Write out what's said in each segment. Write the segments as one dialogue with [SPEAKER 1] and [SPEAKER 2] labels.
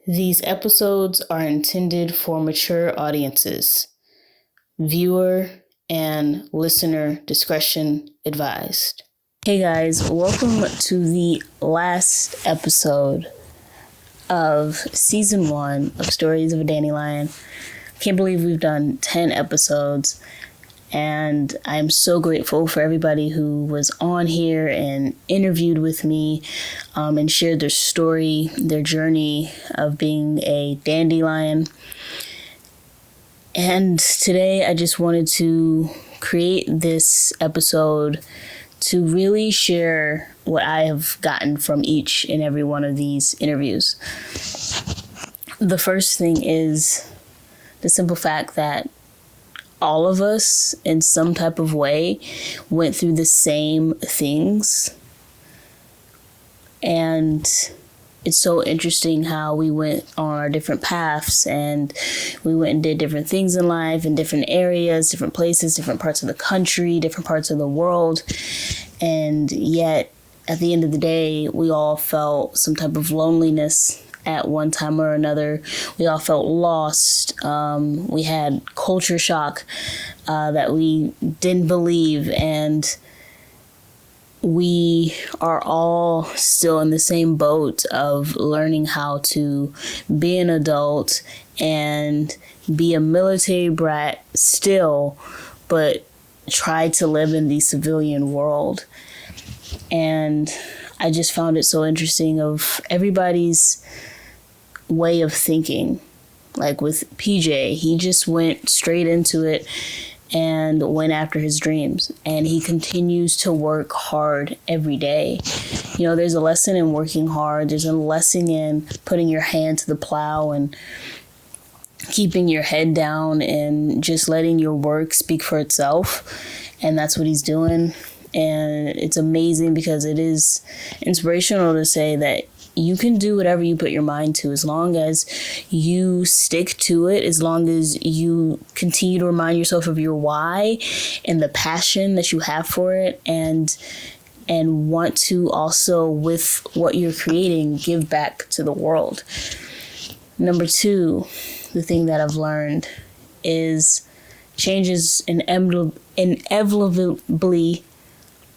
[SPEAKER 1] These episodes are intended for mature audiences. Viewer and listener discretion advised. Hey guys, welcome to the last episode of season 1 of Stories of a Dandelion. Can't believe we've done 10 episodes, and I'm so grateful for everybody who was on here and interviewed with me and shared their story, their journey of being a dandelion. And today I just wanted to create this episode to really share what I have gotten from each and every one of these interviews. The first thing is the simple fact that all of us, in some type of way, went through the same things. And it's so interesting how we went on our different paths and we went and did different things in life in different areas, different places, different parts of the country, different parts of the world. And yet, at the end of the day, we all felt some type of loneliness at one time or another. We all felt lost. We had culture shock that we didn't believe, and we are all still in the same boat of learning how to be an adult and be a military brat still, but try to live in the civilian world. And I just found it so interesting of everybody's way of thinking. Like with PJ, he just went straight into it and went after his dreams, and he continues to work hard every day. You know, there's a lesson in working hard. There's a lesson in putting your hand to the plow and keeping your head down and just letting your work speak for itself. And that's what he's doing. And it's amazing because it is inspirational to say that you can do whatever you put your mind to as long as you stick to it, as long as you continue to remind yourself of your why and the passion that you have for it, and want to also, with what you're creating, give back to the world. Number 2, the thing that I've learned is change is inevitably,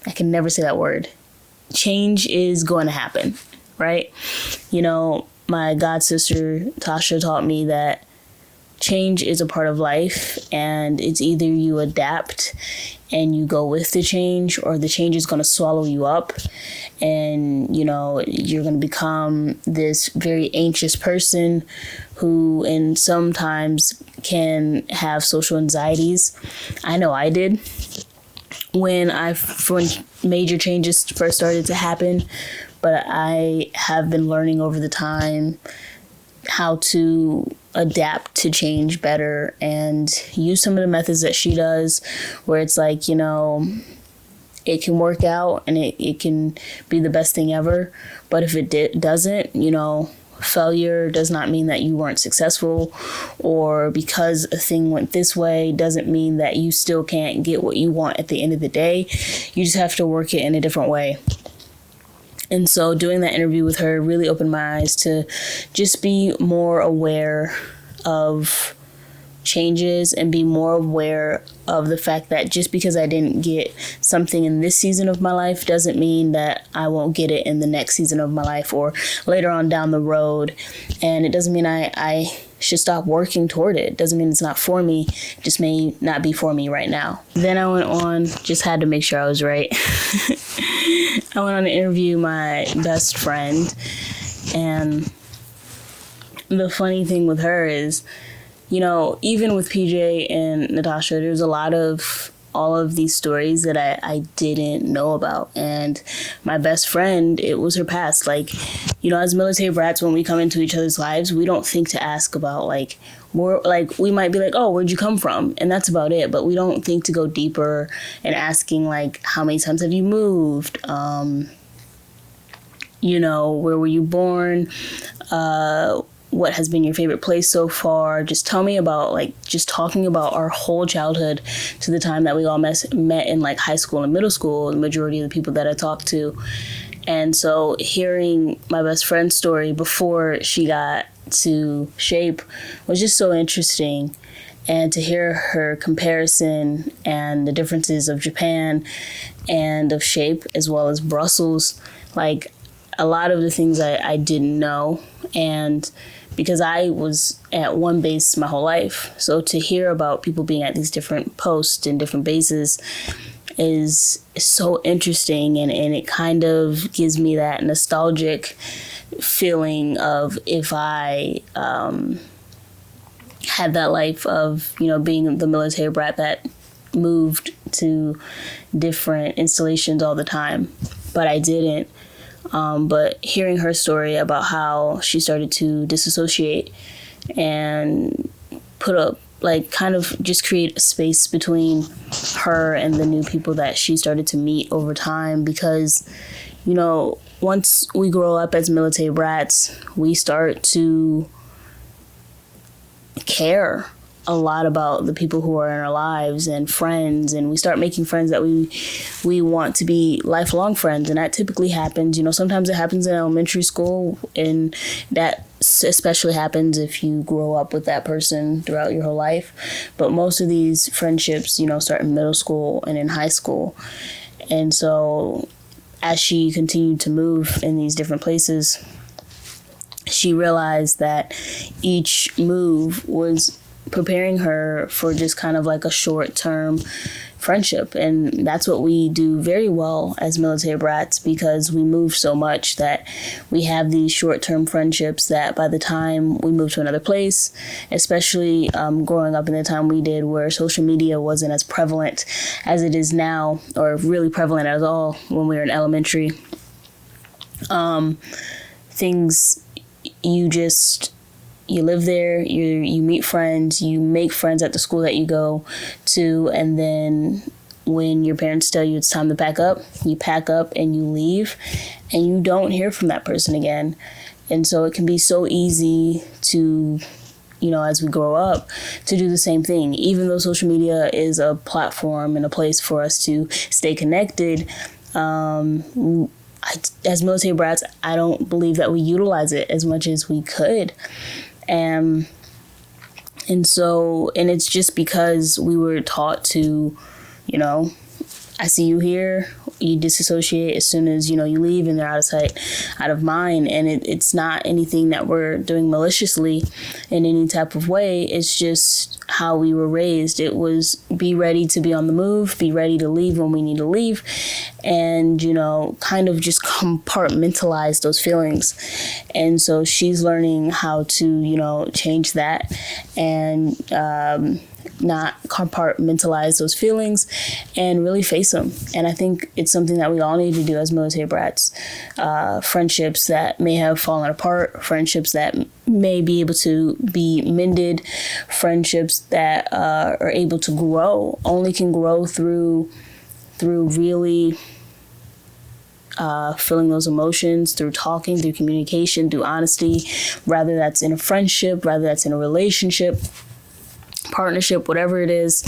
[SPEAKER 1] I can never say that word. Change is going to happen, right? You know, my god sister Tasha taught me that change is a part of life, and it's either you adapt and you go with the change, or the change is going to swallow you up, and you know, you're going to become this very anxious person who and sometimes can have social anxieties. I know I did when major changes first started to happen, but I have been learning over the time how to adapt to change better and use some of the methods that she does, where it's like, you know, it can work out and it can be the best thing ever. But if it doesn't, you know, failure does not mean that you weren't successful, or because a thing went this way doesn't mean that you still can't get what you want at the end of the day. You just have to work it in a different way. And so doing that interview with her really opened my eyes to just be more aware of changes and be more aware of the fact that just because I didn't get something in this season of my life doesn't mean that I won't get it in the next season of my life or later on down the road. And it doesn't mean I should stop working toward it. It doesn't mean it's not for me. It just may not be for me right now. Then I went on, just had to make sure I was right. I went on to interview my best friend, and the funny thing with her is, you know, even with PJ and Natasha, there's a lot of all of these stories that I didn't know about. And my best friend, it was her past. Like, you know, as military brats, when we come into each other's lives, we don't think to ask about, like, more, like, we might be like, oh, where'd you come from? And that's about it. But we don't think to go deeper and asking, like, how many times have you moved? You know, where were you born? What has been your favorite place so far? Just tell me about, like, just talking about our whole childhood to the time that we all met in, like, high school and middle school, the majority of the people that I talked to. And so hearing my best friend's story before she got to Shape was just so interesting. And to hear her comparison and the differences of Japan and of Shape as well as Brussels, like a lot of the things I didn't know. And because I was at one base my whole life. So to hear about people being at these different posts and different bases is so interesting. And it kind of gives me that nostalgic feeling of if I had that life of, being the military brat that moved to different installations all the time. But I didn't. But hearing her story about how she started to disassociate and put up, like, kind of just create a space between her and the new people that she started to meet over time. Because, once we grow up as military brats, we start to care a lot about the people who are in our lives and friends, and we start making friends that we want to be lifelong friends. And that typically happens, sometimes it happens in elementary school, and that especially happens if you grow up with that person throughout your whole life. But most of these friendships, start in middle school and in high school. And so as she continued to move in these different places, she realized that each move was preparing her for just kind of like a short-term friendship. And that's what we do very well as military brats, because we move so much that we have these short-term friendships that by the time we move to another place, especially growing up in the time we did where social media wasn't as prevalent as it is now, or really prevalent at all when we were in elementary, things, you live there, you meet friends, you make friends at the school that you go to, and then when your parents tell you it's time to pack up, you pack up and you leave, and you don't hear from that person again. And so it can be so easy to, as we grow up, to do the same thing. Even though social media is a platform and a place for us to stay connected, as military brats, I don't believe that we utilize it as much as we could. And it's just because we were taught to, I see you here, you disassociate as soon as, you leave, and they're out of sight, out of mind. And it's not anything that we're doing maliciously in any type of way. It's just how we were raised. It was be ready to be on the move, be ready to leave when we need to leave, and, kind of just compartmentalize those feelings. And so she's learning how to, change that and not compartmentalize those feelings and really face them. And I think it's something that we all need to do as military brats. Friendships that may have fallen apart, friendships that may be able to be mended, friendships that are able to grow, only can grow through really feeling those emotions, through talking, through communication, through honesty, whether that's in a friendship, whether that's in a relationship, partnership, whatever it is.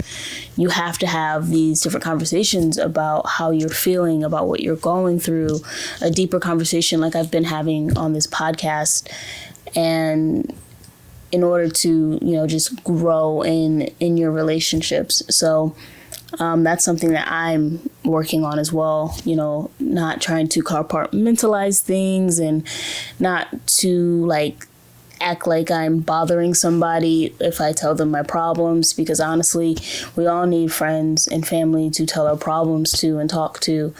[SPEAKER 1] You have to have these different conversations about how you're feeling, about what you're going through, a deeper conversation like I've been having on this podcast. And in order to, just grow in your relationships. So that's something that I'm working on as well, not trying to compartmentalize things and not to act like I'm bothering somebody if I tell them my problems, because honestly, we all need friends and family to tell our problems to and talk to.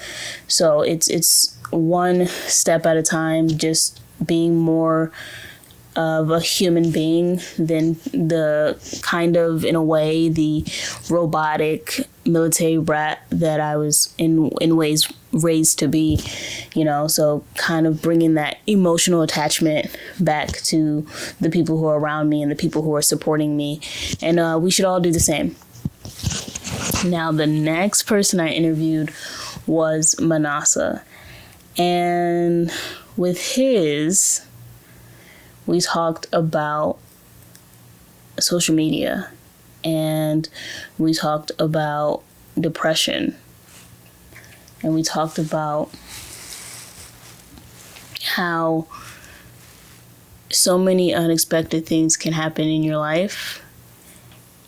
[SPEAKER 1] So it's one step at a time, just being more of a human being than the kind of, in a way, the robotic military brat that I was in ways raised to be, so kind of bringing that emotional attachment back to the people who are around me and the people who are supporting me. And we should all do the same. Now, the next person I interviewed was Manasa. And with his, we talked about social media, and we talked about depression, and we talked about how so many unexpected things can happen in your life,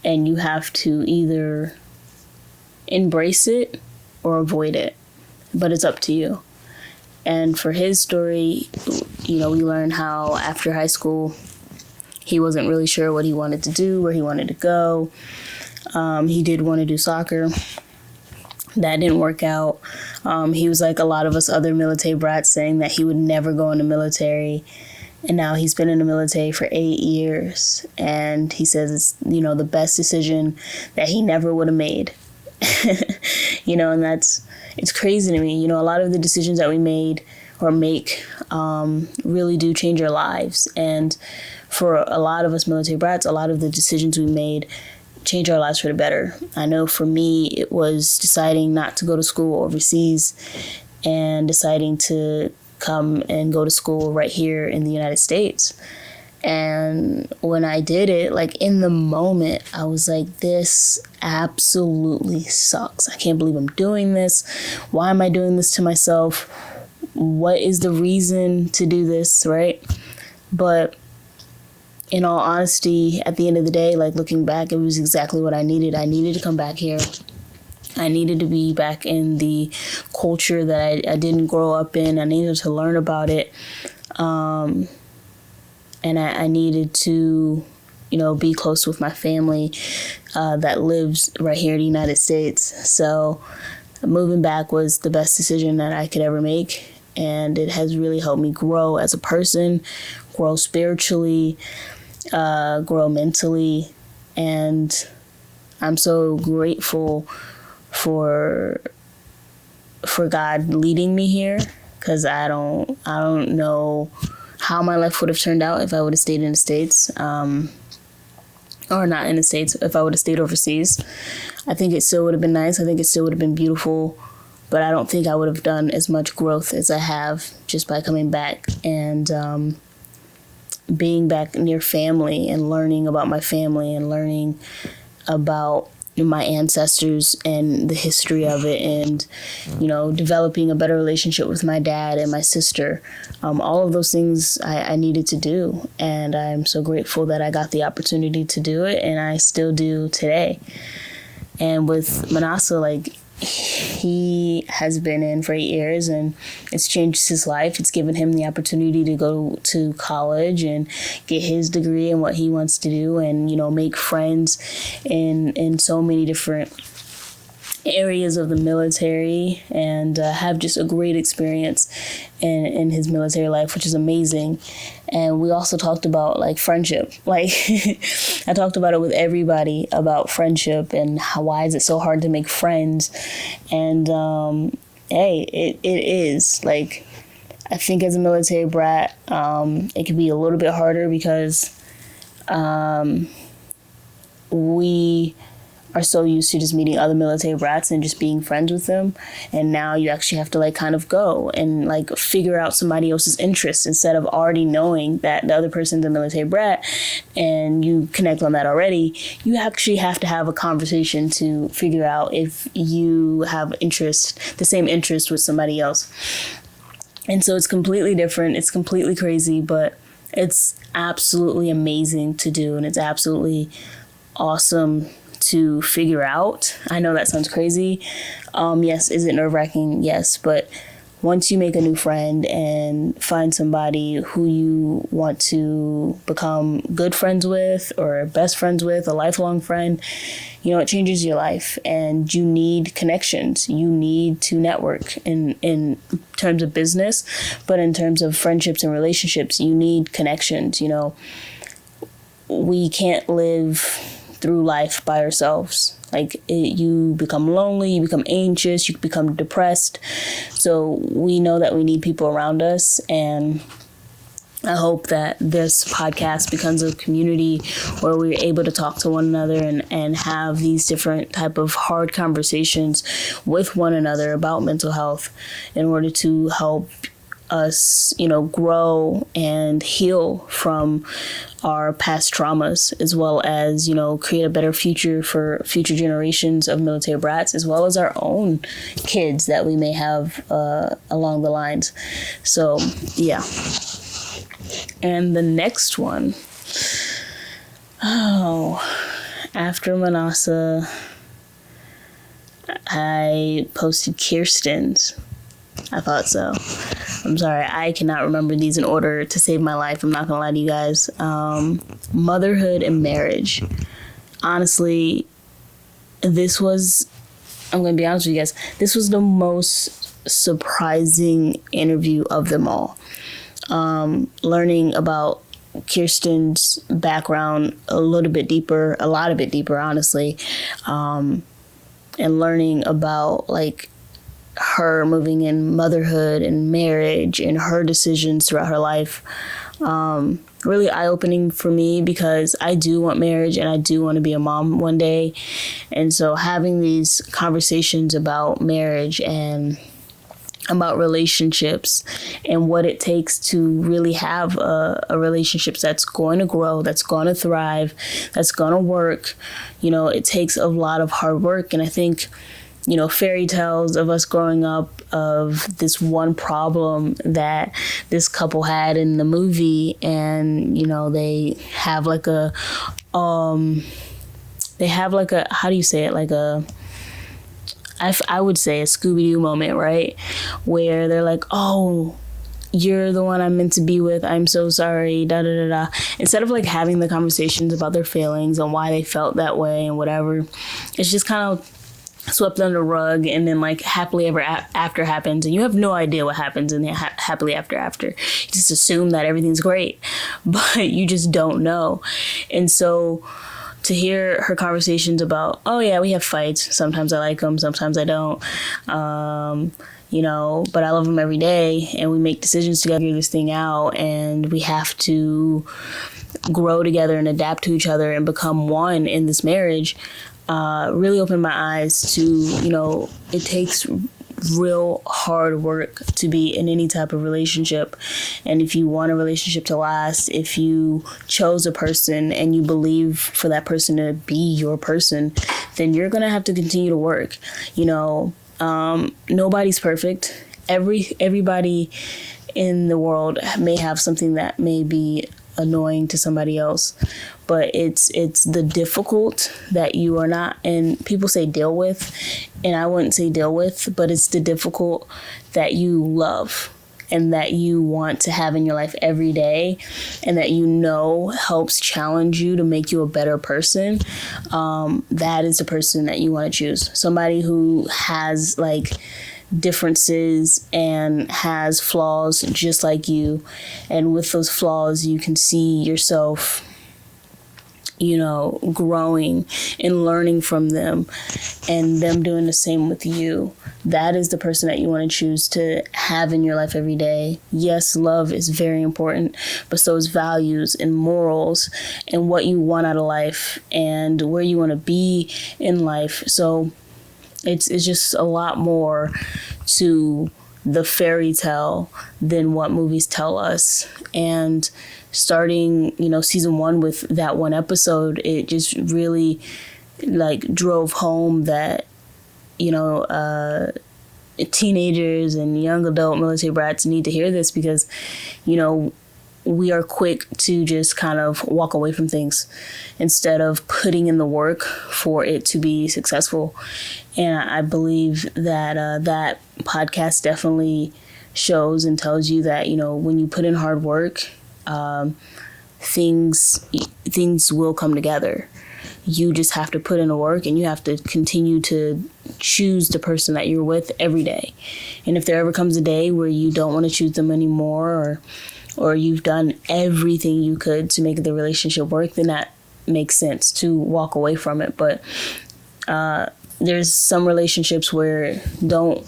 [SPEAKER 1] and you have to either embrace it or avoid it, but it's up to you. And for his story, we learned how after high school, he wasn't really sure what he wanted to do, where he wanted to go. He did want to do soccer. That didn't work out. He was like a lot of us other military brats, saying that he would never go in the military. And now he's been in the military for 8 years. And he says it's, the best decision that he never would have made. And it's crazy to me. A lot of the decisions that we made or make really do change our lives. And for a lot of us military brats, a lot of the decisions we made change our lives for the better. I know for me, it was deciding not to go to school overseas and deciding to come and go to school right here in the United States. And when I did it, like in the moment, I was like, this absolutely sucks. I can't believe I'm doing this. Why am I doing this to myself? What is the reason to do this, right? But in all honesty, at the end of the day, like looking back, it was exactly what I needed. I needed to come back here. I needed to be back in the culture that I didn't grow up in. I needed to learn about it. And I needed to, be close with my family that lives right here in the United States. So moving back was the best decision that I could ever make. And it has really helped me grow as a person, grow spiritually, grow mentally. And I'm so grateful for God leading me here, because I don't know how my life would have turned out if I would have stayed in the States, or not in the States, if I would have stayed overseas. I think it still would have been nice. I think it still would have been beautiful, but I don't think I would have done as much growth as I have just by coming back and being back near family and learning about my family and learning about my ancestors and the history of it, and developing a better relationship with my dad and my sister. All of those things I needed to do, and I'm so grateful that I got the opportunity to do it, and I still do today. And with Manasseh, he has been in for 8 years, and it's changed his life. It's given him the opportunity to go to college and get his degree in what he wants to do, and make friends in so many different areas of the military, and have just a great experience in his military life, which is amazing. And we also talked about friendship. I talked about it with everybody about friendship and why is it so hard to make friends. And hey, it is. I think as a military brat, it can be a little bit harder because we are so used to just meeting other military brats and just being friends with them. And now you actually have to kind of go and figure out somebody else's interests instead of already knowing that the other person's a military brat and you connect on that already. You actually have to have a conversation to figure out if you have the same interest with somebody else. And so it's completely different. It's completely crazy, but it's absolutely amazing to do. And it's absolutely awesome to figure out. I know that sounds crazy. Yes, is it nerve-wracking? Yes, but once you make a new friend and find somebody who you want to become good friends with or best friends with, a lifelong friend, it changes your life, and you need connections. You need to network in terms of business, but in terms of friendships and relationships, you need connections. We can't live through life by ourselves. You become lonely, you become anxious, you become depressed. So we know that we need people around us, and I hope that this podcast becomes a community where we're able to talk to one another and have these different type of hard conversations with one another about mental health in order to help us, grow and heal from our past traumas, as well as, create a better future for future generations of military brats, as well as our own kids that we may have along the lines. So, yeah. And the next one, after Manasa, I posted Kirsten's. I thought so. I'm sorry, I cannot remember these in order to save my life. I'm not gonna lie to you guys. Motherhood and marriage. Honestly, I'm gonna be honest with you guys, this was the most surprising interview of them all. Learning about Kirsten's background a lot bit deeper, honestly, and learning about like her moving in motherhood and marriage and her decisions throughout her life. Really eye-opening for me, because I do want marriage and I do want to be a mom one day. And so having these conversations about marriage and about relationships and what it takes to really have a relationship that's going to grow, that's going to thrive, that's going to work, it takes a lot of hard work. And I think, fairy tales of us growing up of this one problem that this couple had in the movie, and, they have like a, how do you say it? Like I would say a Scooby-Doo moment, right? Where they're like, oh, you're the one I'm meant to be with. I'm so sorry, da da da da. Instead of like having the conversations about their feelings and why they felt that way and whatever, it's just kind of swept under the rug, and then like happily ever after happens, and you have no idea what happens in the happily after. You just assume that everything's great, but you just don't know. And so to hear her conversations about, oh yeah, we have fights. Sometimes I like them, sometimes I don't. But I love them every day, and we make decisions together, figure this thing out, and we have to grow together and adapt to each other and become one in this marriage. Really opened my eyes to, it takes real hard work to be in any type of relationship. And if you want a relationship to last, if you chose a person and you believe for that person to be your person, then you're going to have to continue to work. Nobody's perfect. Everybody in the world may have something that may be annoying to somebody else, but it's the difficult that you are not, and people say deal with, and I wouldn't say deal with, but it's the difficult that you love and that you want to have in your life every day, and that helps challenge you to make you a better person. That is the person that you want to choose. Somebody who has like differences and has flaws just like you, and with those flaws you can see yourself growing and learning from them, and them doing the same with you. That is the person that you want to choose to have in your life every day. Yes, love is very important, but so is values and morals and what you want out of life and where you want to be in life. So it's just a lot more to the fairy tale than what movies tell us. And starting, season 1 with that one episode, it just really like drove home that, teenagers and young adult military brats need to hear this, because, we are quick to just kind of walk away from things instead of putting in the work for it to be successful. And I believe that that podcast definitely shows and tells you that, when you put in hard work, things will come together. You just have to put in the work, and you have to continue to choose the person that you're with every day. And if there ever comes a day where you don't want to choose them anymore, or you've done everything you could to make the relationship work, then that makes sense to walk away from it. But there's some relationships where don't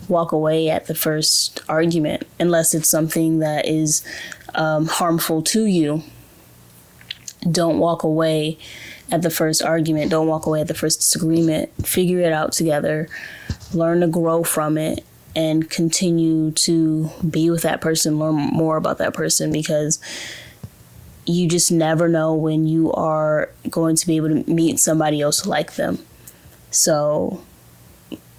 [SPEAKER 1] walk away at the first argument unless it's something that is harmful to you. Don't walk away at the first argument. Don't walk away at the first disagreement. Figure it out together. Learn to grow from it and continue to be with that person, learn more about that person, because you just never know when you are going to be able to meet somebody else like them. So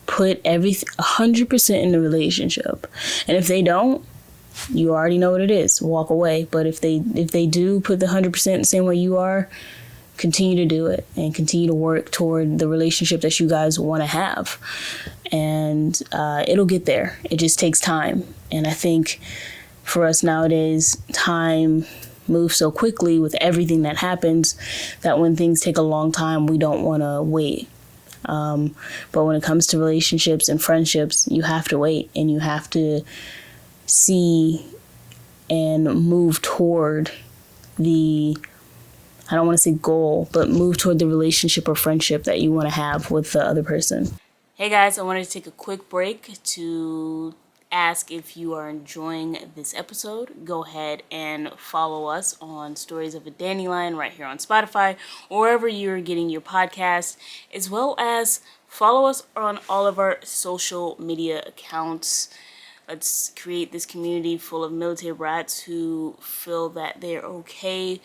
[SPEAKER 1] put everything 100% in the relationship. And if they don't, you already know what it is. Walk away. But if they do put the 100% the same way you are, continue to do it and continue to work toward the relationship that you guys want to have. And it'll get there. It just takes time. And I think for us nowadays, time moves so quickly with everything that happens that when things take a long time, we don't want to wait. But when it comes to relationships and friendships, you have to wait and you have to see and move toward the, I don't want to say goal, but move toward the relationship or friendship that you want to have with the other person. Hey guys, I wanted to take a quick break to ask if you are enjoying this episode. Go ahead and follow us on Stories of a Dandelion right here on Spotify or wherever you're getting your podcast, as well as follow us on all of our social media accounts. Let's create this community full of military brats who feel that they're okay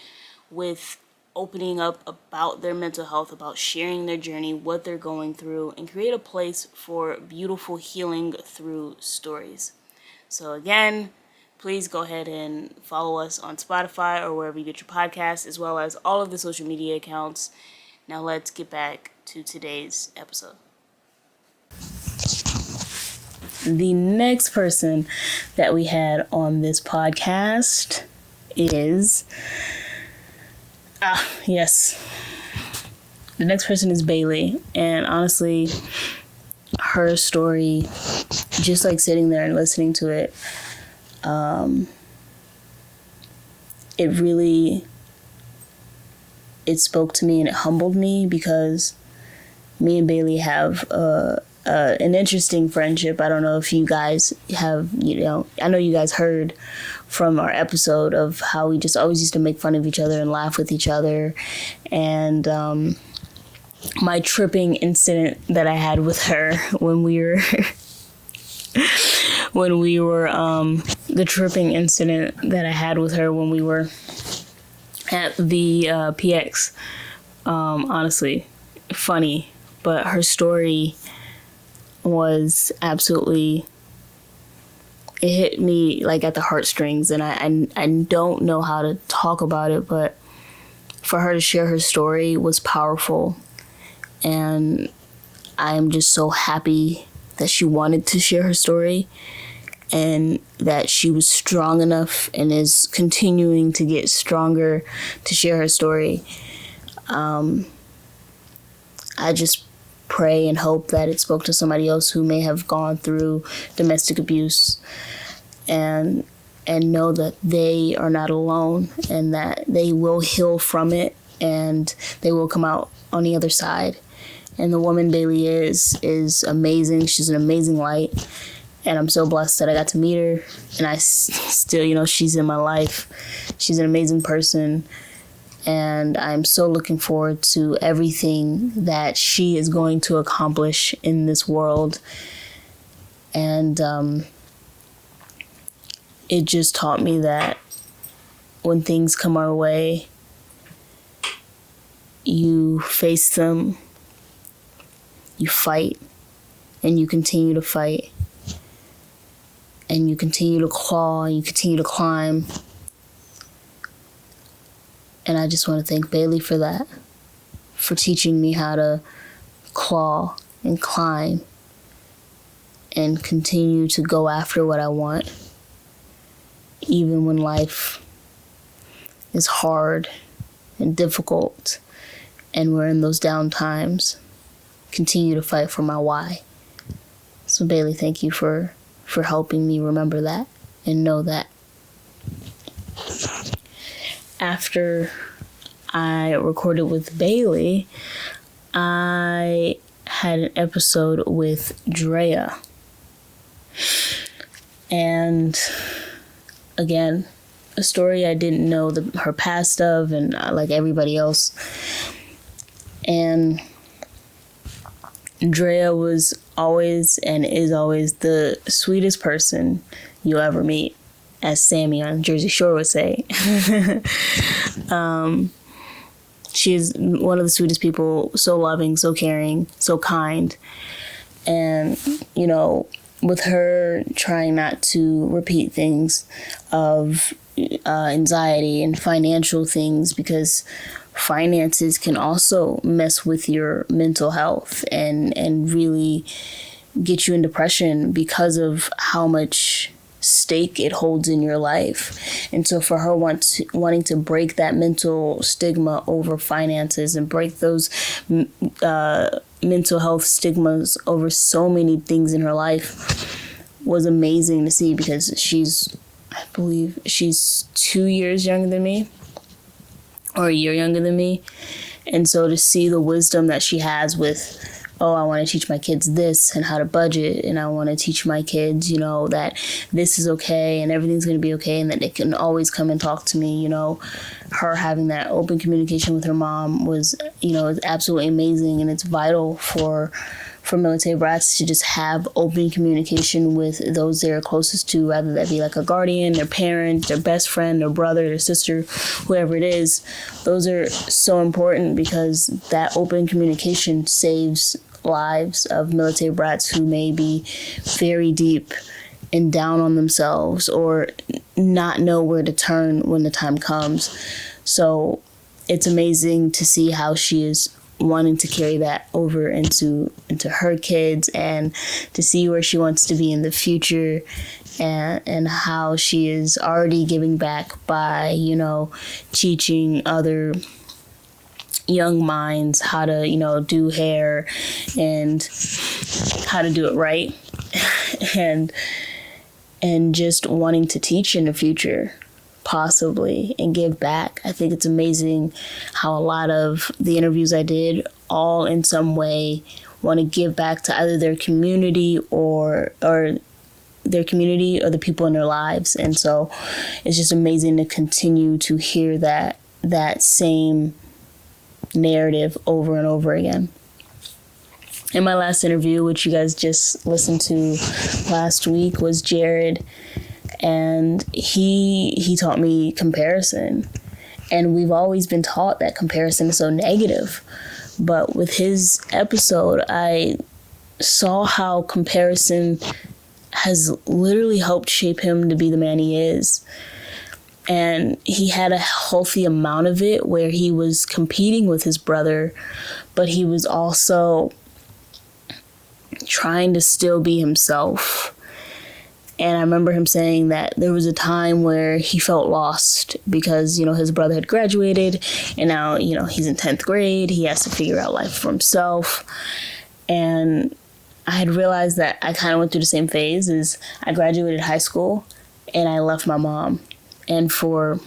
[SPEAKER 1] with opening up about their mental health, about sharing their journey, what they're going through, and create a place for beautiful healing through stories. So again, please go ahead and follow us on Spotify or wherever you get your podcasts, as well as all of the social media accounts. Now let's get back to today's episode. The next person that we had on this podcast is... yes. The next person is Bailey. And honestly, her story, just like sitting there and listening to it, it spoke to me and it humbled me because me and Bailey have an interesting friendship. I don't know if you guys have, I know you guys heard from our episode of how we just always used to make fun of each other and laugh with each other. And my tripping incident that I had with her when we were the tripping incident that I had with her when we were at the PX, honestly funny, but her story was absolutely, it hit me like at the heartstrings, and I don't know how to talk about it, but for her to share her story was powerful, and I'm just so happy that she wanted to share her story and that she was strong enough and is continuing to get stronger to share her story. I just pray and hope that it spoke to somebody else who may have gone through domestic abuse and know that they are not alone and that they will heal from it and they will come out on the other side. And the woman Bailey is amazing. She's an amazing light. And I'm so blessed that I got to meet her. And I still, she's in my life. She's an amazing person. And I'm so looking forward to everything that she is going to accomplish in this world. And it just taught me that when things come our way, you face them, you fight, and you continue to fight. And you continue to claw, and you continue to climb. And I just want to thank Bailey for that, for teaching me how to claw and climb and continue to go after what I want, even when life is hard and difficult and we're in those down times. Continue to fight for my why. So Bailey, thank you for helping me remember that and know that. After I recorded with Bailey, I had an episode with Drea. And again, a story I didn't know her past of, and like everybody else. And Drea was always and is always the sweetest person you'll ever meet, as Sammy on Jersey Shore would say. She is one of the sweetest people, so loving, so caring, so kind. And, with her trying not to repeat things of anxiety and financial things, because finances can also mess with your mental health and really get you in depression because of how much stake it holds in your life. And so for her wanting to break that mental stigma over finances and break those mental health stigmas over so many things in her life was amazing to see, because I believe she's 2 years younger than me, or a year younger than me. And so to see the wisdom that she has with, oh, I want to teach my kids this and how to budget, and I want to teach my kids, that this is okay and everything's going to be okay, and that they can always come and talk to me. Her having that open communication with her mom was, is absolutely amazing, and it's vital for military brats to just have open communication with those they're closest to, whether that be like a guardian, their parent, their best friend, their brother, their sister, whoever it is. Those are so important, because that open communication saves lives of military brats who may be very deep and down on themselves or not know where to turn when the time comes. So it's amazing to see how she is wanting to carry that over into her kids, and to see where she wants to be in the future, and how she is already giving back by, teaching other young minds how to, do hair and how to do it right, and just wanting to teach in the future, possibly, and give back. I think it's amazing how a lot of the interviews I did all in some way want to give back to either their community or the people in their lives. And so it's just amazing to continue to hear that same narrative over and over again. In my last interview, which you guys just listened to last week, was Jared. And he taught me comparison. And we've always been taught that comparison is so negative. But with his episode, I saw how comparison has literally helped shape him to be the man he is. And he had a healthy amount of it, where he was competing with his brother, but he was also trying to still be himself. And I remember him saying that there was a time where he felt lost because, his brother had graduated, and now, he's in 10th grade. He has to figure out life for himself. And I had realized that I kind of went through the same phase. As I graduated high school and I left my mom. And for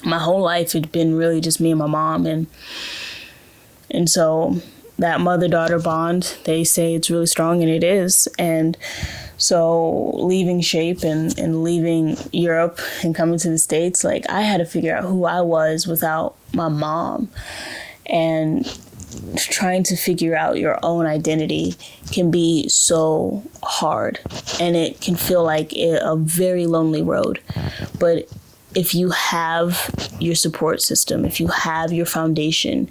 [SPEAKER 1] my whole life, it'd been really just me and my mom. And so that mother-daughter bond, they say it's really strong, and it is. And so leaving SHAPE and leaving Europe and coming to the States, I had to figure out who I was without my mom. And trying to figure out your own identity can be so hard, and it can feel like a very lonely road. But if you have your support system, if you have your foundation,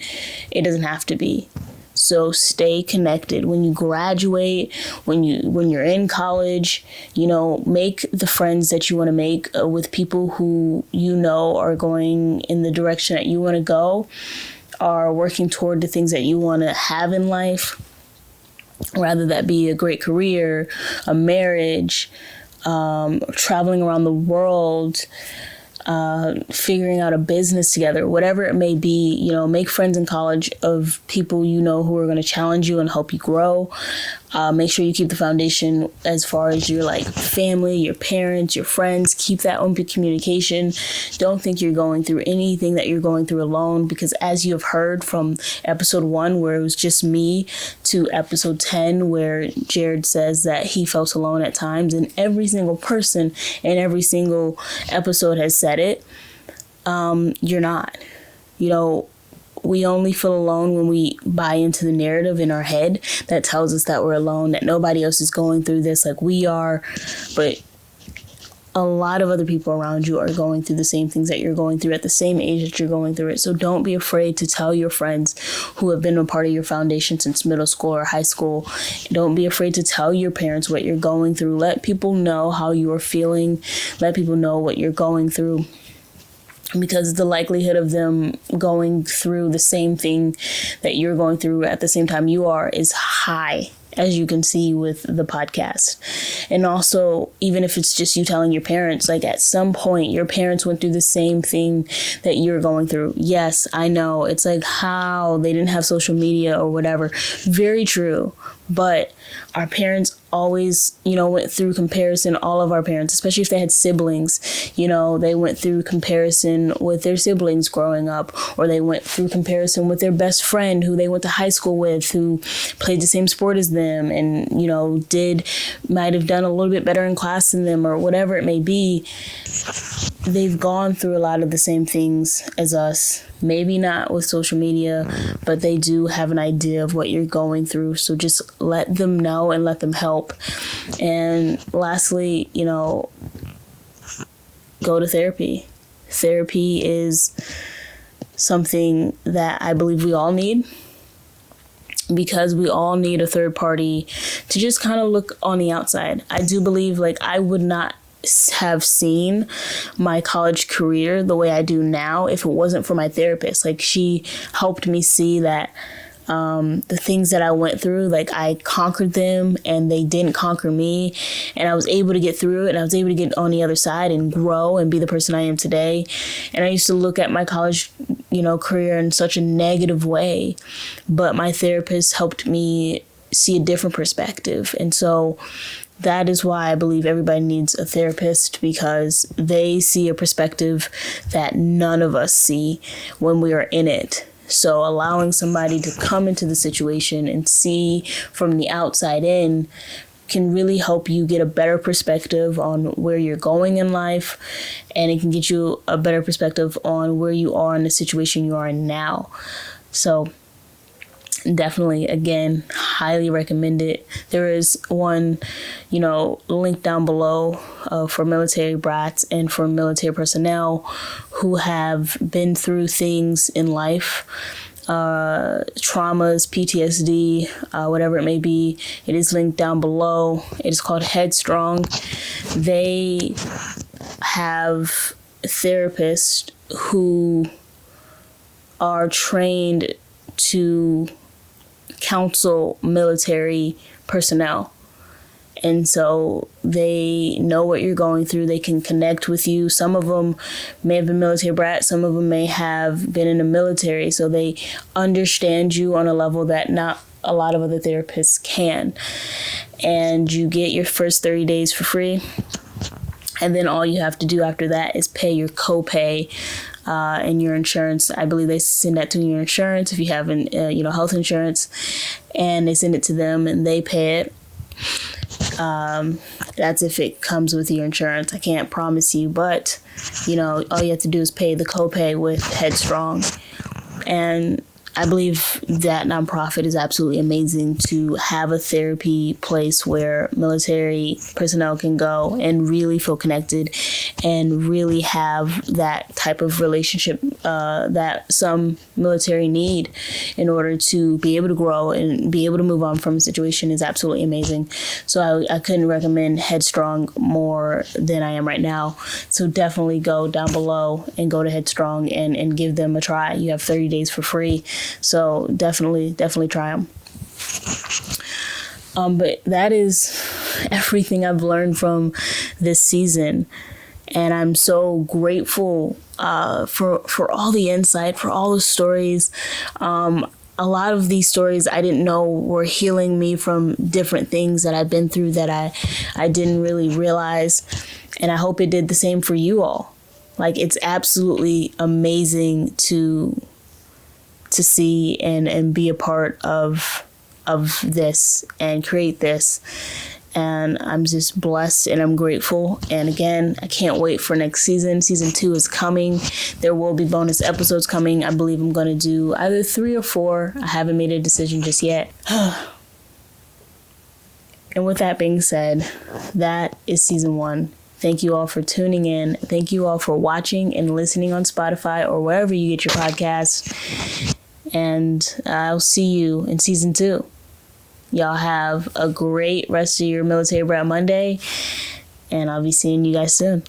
[SPEAKER 1] it doesn't have to be. So stay connected. When you graduate, when you're in college, make the friends that you want to make with people who are going in the direction that you want to go, are working toward the things that you want to have in life, rather that be a great career, a marriage, traveling around the world, figuring out a business together, whatever it may be. Make friends in college of people who are going to challenge you and help you grow. Make sure you keep the foundation as far as your family, your parents, your friends. Keep that open communication. Don't think you're going through anything that you're going through alone, because as you have heard from episode 1, where it was just me, to episode 10, where Jared says that he felt alone at times, and every single person in every single episode has said it, you're not. We only feel alone when we buy into the narrative in our head that tells us that we're alone, that nobody else is going through this like we are. But a lot of other people around you are going through the same things that you're going through at the same age that you're going through it. So don't be afraid to tell your friends who have been a part of your foundation since middle school or high school. Don't be afraid to tell your parents what you're going through. Let people know how you're feeling. Let people know what you're going through, because the likelihood of them going through the same thing that you're going through at the same time you are is high, as you can see with the podcast. And also, even if it's just you telling your parents, like at some point your parents went through the same thing that you're going through. Yes, I know it's like how they didn't have social media or whatever. Very true. But our parents always, went through comparison. All of our parents, especially if they had siblings, they went through comparison with their siblings growing up, or they went through comparison with their best friend who they went to high school with, who played the same sport as them and, might have done a little bit better in class than them or whatever it may be. They've gone through a lot of the same things as us. Maybe not with social media, but they do have an idea of what you're going through. So just let them know and let them help. And lastly, go to therapy. Therapy is something that I believe we all need, because we all need a third party to just kind of look on the outside. I do believe, I would not have seen my college career the way I do now if it wasn't for my therapist. She helped me see that the things that I went through, I conquered them and they didn't conquer me, and I was able to get through it, and I was able to get on the other side and grow and be the person I am today. And I used to look at my college career in such a negative way, but my therapist helped me see a different perspective. And so that is why I believe everybody needs a therapist, because they see a perspective that none of us see when we are in it. So allowing somebody to come into the situation and see from the outside in can really help you get a better perspective on where you're going in life, and it can get you a better perspective on where you are in the situation you are in now. So definitely, again, highly recommend it. There is one, link down below for military brats and for military personnel who have been through things in life, traumas, PTSD, whatever it may be. It is linked down below. It is called Headstrong. They have therapists who are trained to counsel military personnel. And so they know what you're going through. They can connect with you. Some of them may have been military brats. Some of them may have been in the military. So they understand you on a level that not a lot of other therapists can. And you get your first 30 days for free. And then all you have to do after that is pay your copay and your insurance. I believe they send that to your insurance if you have health insurance, and they send it to them and they pay it. That's if it comes with your insurance. I can't promise you, but all you have to do is pay the copay with Headstrong. And I believe that nonprofit is absolutely amazing to have a therapy place where military personnel can go and really feel connected and really have that type of relationship that some military need in order to be able to grow and be able to move on from a situation is absolutely amazing. So I couldn't recommend Headstrong more than I am right now. So definitely go down below and go to Headstrong and give them a try. You have 30 days for free. So definitely try them. But that is everything I've learned from this season. And I'm so grateful for all the insight, for all the stories. A lot of these stories I didn't know were healing me from different things that I've been through that I didn't really realize. And I hope it did the same for you all. It's absolutely amazing to see and be a part of this and create this. And I'm just blessed and I'm grateful. And again, I can't wait for next season. Season 2 is coming. There will be bonus episodes coming. I believe I'm going to do either 3 or 4. I haven't made a decision just yet. And with that being said, that is season 1. Thank you all for tuning in. Thank you all for watching and listening on Spotify or wherever you get your podcasts. And I'll see you in season 2. Y'all have a great rest of your Military Brat Monday. And I'll be seeing you guys soon.